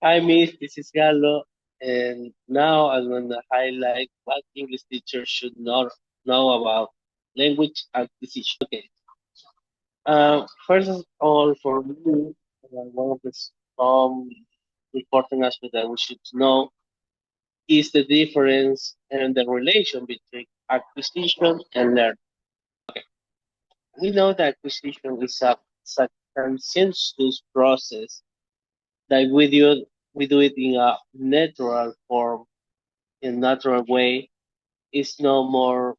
Hi, Miss. This is Gallo, and now I'm going to highlight what English teachers should not know about language acquisition. Okay. First of all, for me, one of the some important aspects that we should know is the difference and the relation between acquisition and learning. We know that acquisition is a conscientious process that we do it in a natural form, in natural way. It's no more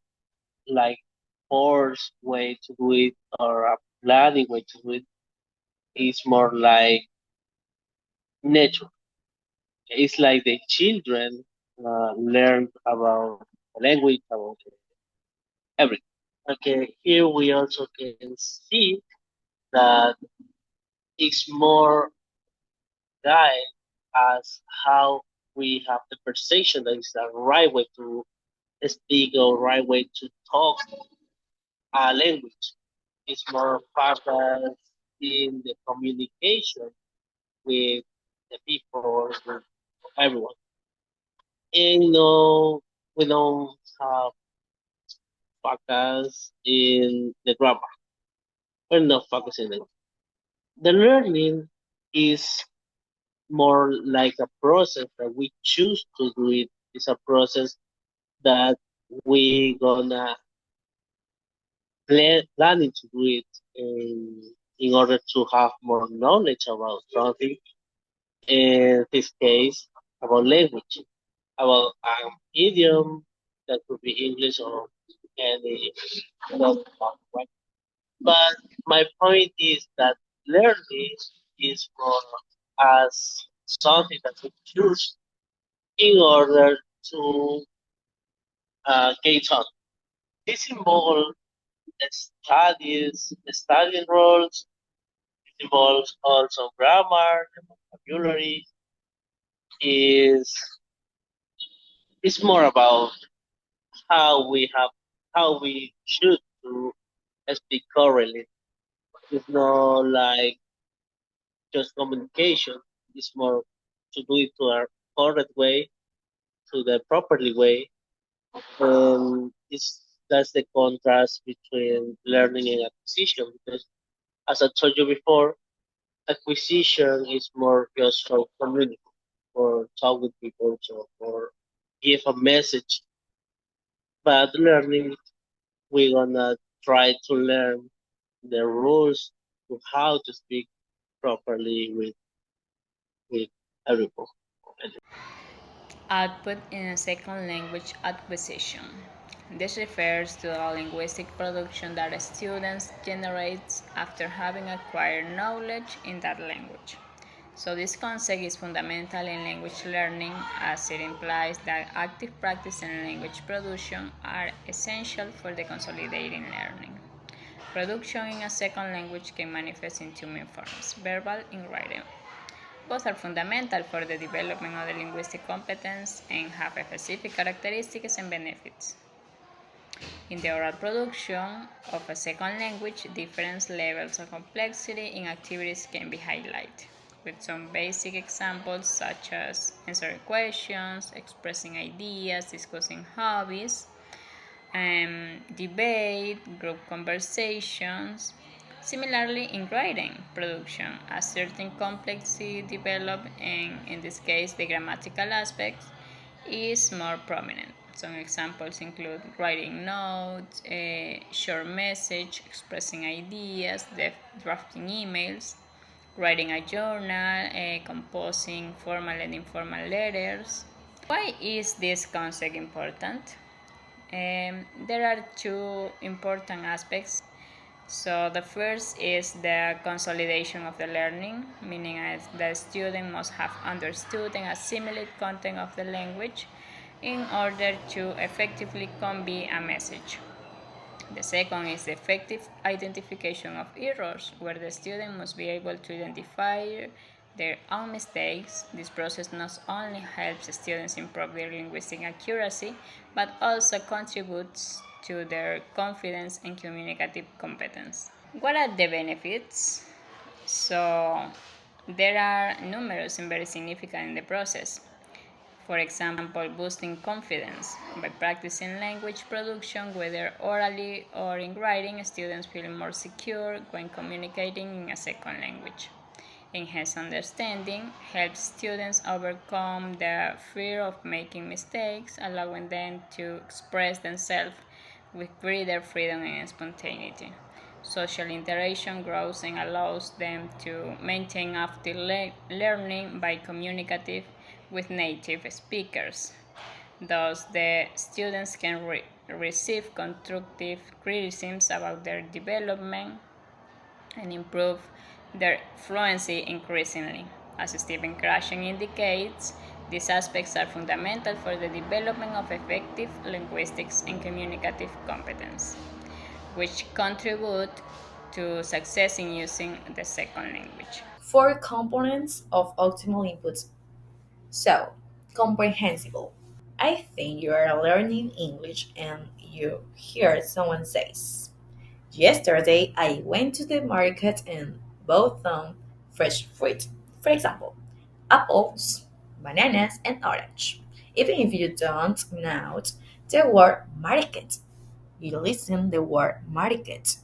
like forced way to do it or a planning way to do it. It's more like nature. It's like the children learn about language, about everything. Okay, here we also can see that it's more guide as how we have the perception that is the right way to speak or right way to talk a language. It's more focused in the communication with the people, with everyone. And no, we don't have focus in the grammar. We're not focusing on it. The learning is more like a process that we choose to do it. It's a process that we gonna planning to do it in order to have more knowledge about something. In this case, about language, about idiom that could be English or any other language. But my point is that learning is more as something that we choose in order to gain something. This involves studying roles. It involves also grammar, vocabulary. Is it's more about how we have how we should to speak correctly. It's not like just communication. It's more to do it to a correct way, to the properly way. It's that's the contrast between learning and acquisition. Because as I told you before, acquisition is more just for community, for talk with people, so for give a message. But learning, we're gonna try to learn the rules to how to speak properly with everyone. Output in a second language acquisition. This refers to the linguistic production that students generate after having acquired knowledge in that language. So this concept is fundamental in language learning as it implies that active practice and language production are essential for the consolidating learning. Production in a second language can manifest in two main forms, verbal and written. Both are fundamental for the development of the linguistic competence and have specific characteristics and benefits. In the oral production of a second language, different levels of complexity in activities can be highlighted, with some basic examples such as answering questions, expressing ideas, discussing hobbies, debate, group conversations. Similarly, in writing production, a certain complexity developed, and in this case, the grammatical aspect is more prominent. Some examples include writing notes, a short message, expressing ideas, drafting emails, writing a journal, composing formal and informal letters. Why is this concept important? There are two important aspects. So the first is the consolidation of the learning, meaning as the student must have understood and assimilated content of the language in order to effectively convey a message. The second is the effective identification of errors, where the student must be able to identify their own mistakes. This process not only helps students improve their linguistic accuracy, but also contributes to their confidence and communicative competence. What are the benefits? So, There are numerous and very significant in the process. For example, boosting confidence. By practicing language production, whether orally or in writing, students feel more secure when communicating in a second language. Enhanced understanding helps students overcome the fear of making mistakes, allowing them to express themselves with greater freedom and spontaneity. Social interaction grows and allows them to maintain active learning by communicative with native speakers. Thus, the students can receive constructive criticisms about their development and improve their fluency increasingly. As Stephen Krashen indicates, these aspects are fundamental for the development of effective linguistics and communicative competence, which contribute to success in using the second language. Four components of optimal inputs. So, comprehensible. I think you are learning English and you hear someone says, yesterday I went to the market and bought some fresh fruit. For example, apples, bananas, and orange. Even if you don't know the word market, you listen the word market.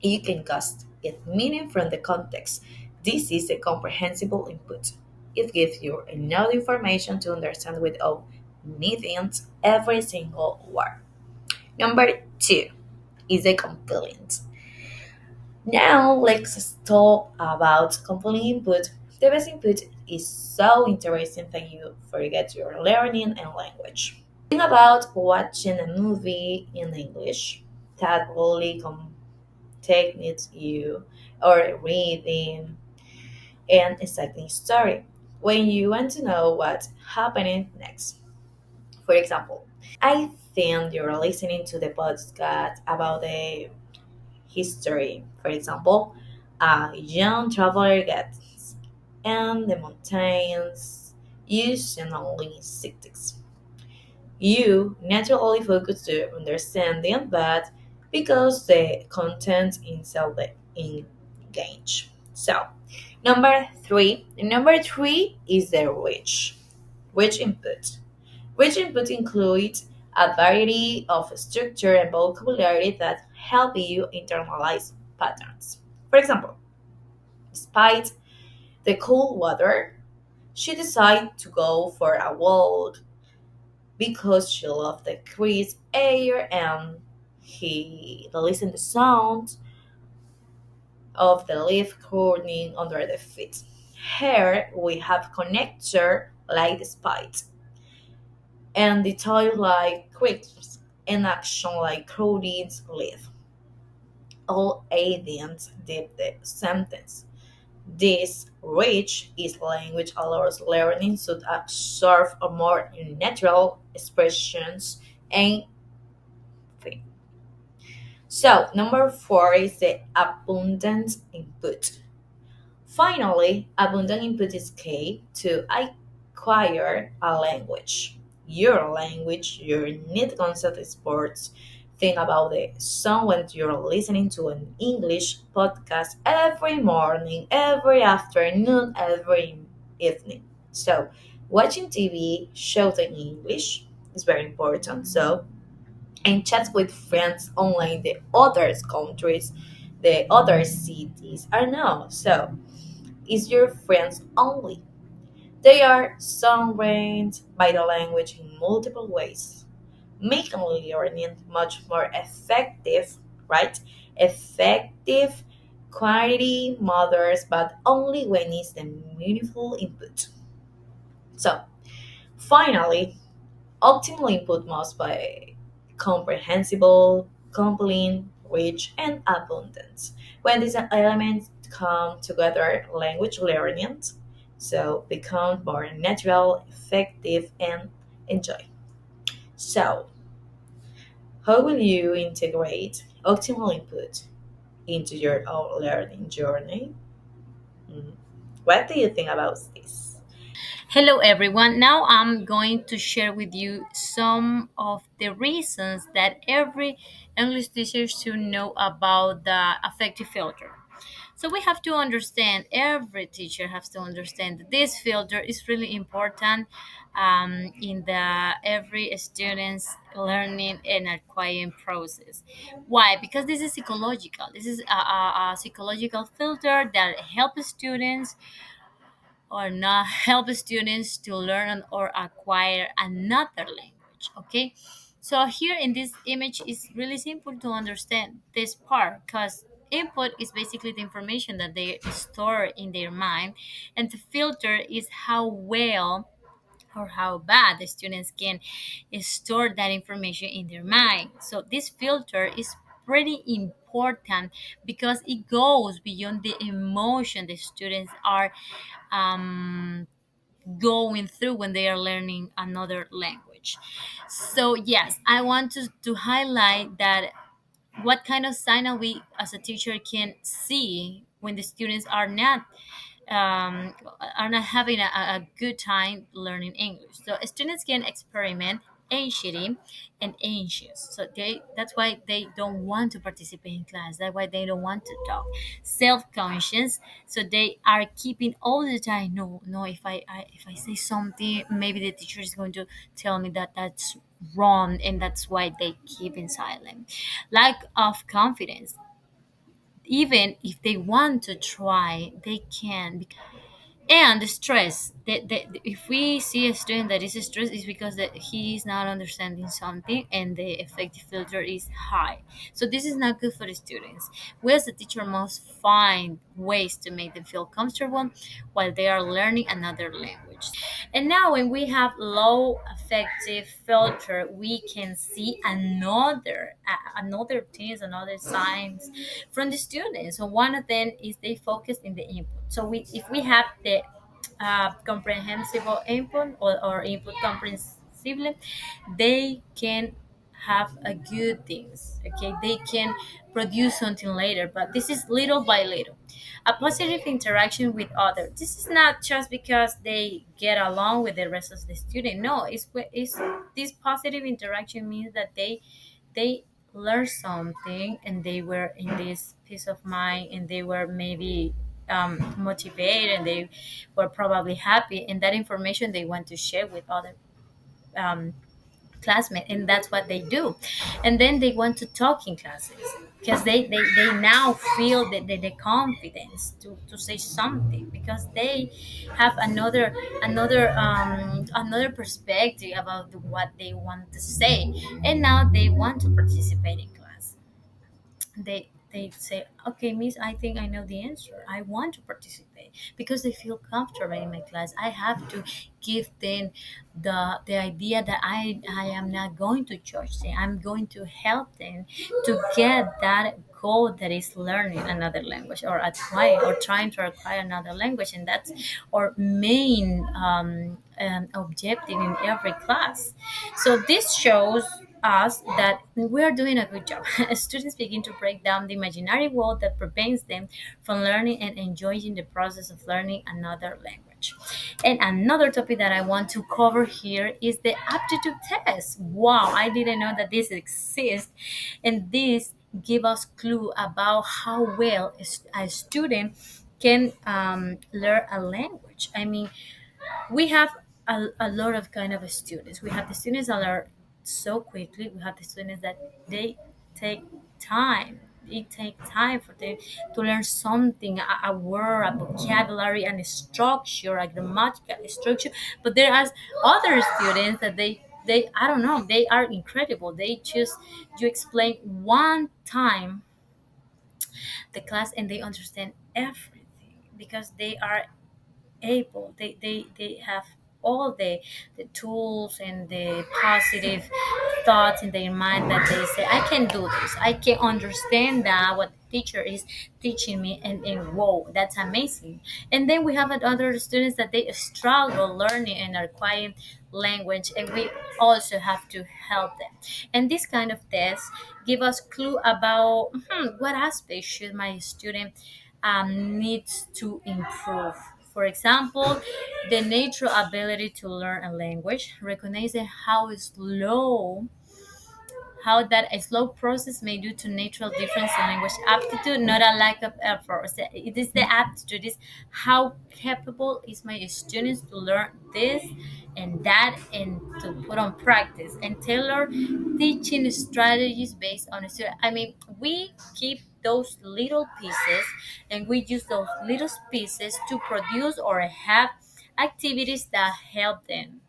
You can cast its meaning from the context. This is a comprehensible input. It gives you enough information to understand without needing every single word. Number two is a compelling. Now let's talk about compelling input. The best input is so interesting that you forget your learning and language. Think about watching a movie in English that really techniques you or reading an exciting story when you want to know what's happening next. For example, I think you're listening to the podcast about the history. For example, a young traveler gets in the mountains using only cities. You naturally focus to understanding that because the content itself engage. So number three is the rich input. Rich input includes a variety of structure and vocabulary that help you internalize patterns. For example, despite the cool weather, she decided to go for a walk because she loved the crisp air and he listened to sounds of the leaf curling under the feet. Here we have connector like the spite and detail like crisps and action like crowded leaf. All agents did the sentence. This rich is language allows learning to absorb a more natural expressions and so, number four is the abundant input. Finally, abundant input is key to acquire a language. Your language, your need concept sports. Think about the song when you're listening to an English podcast every morning, every afternoon, every evening. So, watching TV shows in English is very important. So, and chats with friends online the other countries, the other cities. I don't know. So it's your friends only. They are surrounded by the language in multiple ways, making learning much more effective, right? Effective quantity matters, but only when it's the meaningful input. So finally, optimal input must be comprehensible, complete, rich, and abundant. When these elements come together, language learning so becomes more natural, effective, and enjoy. So, how will you integrate optimal input into your own learning journey? Mm. What do you think about this? Hello, everyone. Now I'm going to share with you some of the reasons that every English teacher should know about the affective filter. So we have to understand, every teacher has to understand that this filter is really important in the every student's learning and acquiring process. Why? Because this is psychological. This is a psychological filter that helps students or not help students to learn or acquire another language. Okay, so here in this image is really simple to understand this part, because input is basically the information that they store in their mind, and the filter is how well or how bad the students can store that information in their mind. So this filter is pretty important because it goes beyond the emotion the students are um, going through when they are learning another language. So yes, I want to highlight that what kind of signal we as a teacher can see when the students are not having a good time learning English. So students can experiment anxiety and anxious. So that's why they don't want to participate in class. That's why they don't want to talk. Self-conscious. So they are keeping all the time. No, no. If I say something, maybe the teacher is going to tell me that that's wrong, and that's why they keep in silent. Lack of confidence, even if they want to try, they can. And the stress if we see a student that is stressed, is because that he is not understanding something and the effective filter is high. So this is not good for the students. We as a teacher must find ways to make them feel comfortable while they are learning another language. And now when we have low effective filter, we can see another things, another signs from the students. So one of them is they focus in the input. So if we have the comprehensible input, or input comprehensively, they can have a good things. Okay, they can produce something later, but this is little by little. A positive interaction with others. This is not just because they get along with the rest of the student. No, it's this positive interaction means that they learn something, and they were in this peace of mind, and they were maybe motivated, and they were probably happy, and that information they want to share with other um, classmates, and that's what they do. And then they want to talk in classes because they now feel the confidence to say something, because they have another perspective about what they want to say, and now they want to participate in class. They say, okay, miss, I think I know the answer, I want to participate, because they feel comfortable in my class. I have to give them the idea that I am not going to judge them, I'm going to help them to get that goal, that is learning another language, or acquire, or trying to acquire another language. And that's our main objective in every class. So this shows us that we are doing a good job. Students begin to break down the imaginary wall that prevents them from learning and enjoying the process of learning another language. And another topic that I want to cover here is the aptitude test. Wow, I didn't know that this exists, and this give us clue about how well a student can learn a language. I mean, we have a lot of kind of students. We have the students that learn so quickly. We have the students that they take time. It takes time for them to learn something, a word, a vocabulary, and a structure, a grammatical structure. But there are other students that they I don't know, they are incredible. They just, you explain one time the class and they understand everything, because they are able, they have all the tools and the positive thoughts in their mind, that they say, I can do this, I can understand that what the teacher is teaching me, and whoa, that's amazing. And then we have other students that they struggle learning and acquiring language, and we also have to help them. And this kind of tests give us clue about what aspect should my student needs to improve. For example, the natural ability to learn a language, recognizing how that a slow process may due to natural difference in language aptitude, not a lack of effort. So it is the aptitude, is how capable is my students to learn this and that and to put on practice and tailor teaching strategies based on a student. I mean, we keep those little pieces and we use those little pieces to produce or have activities that help them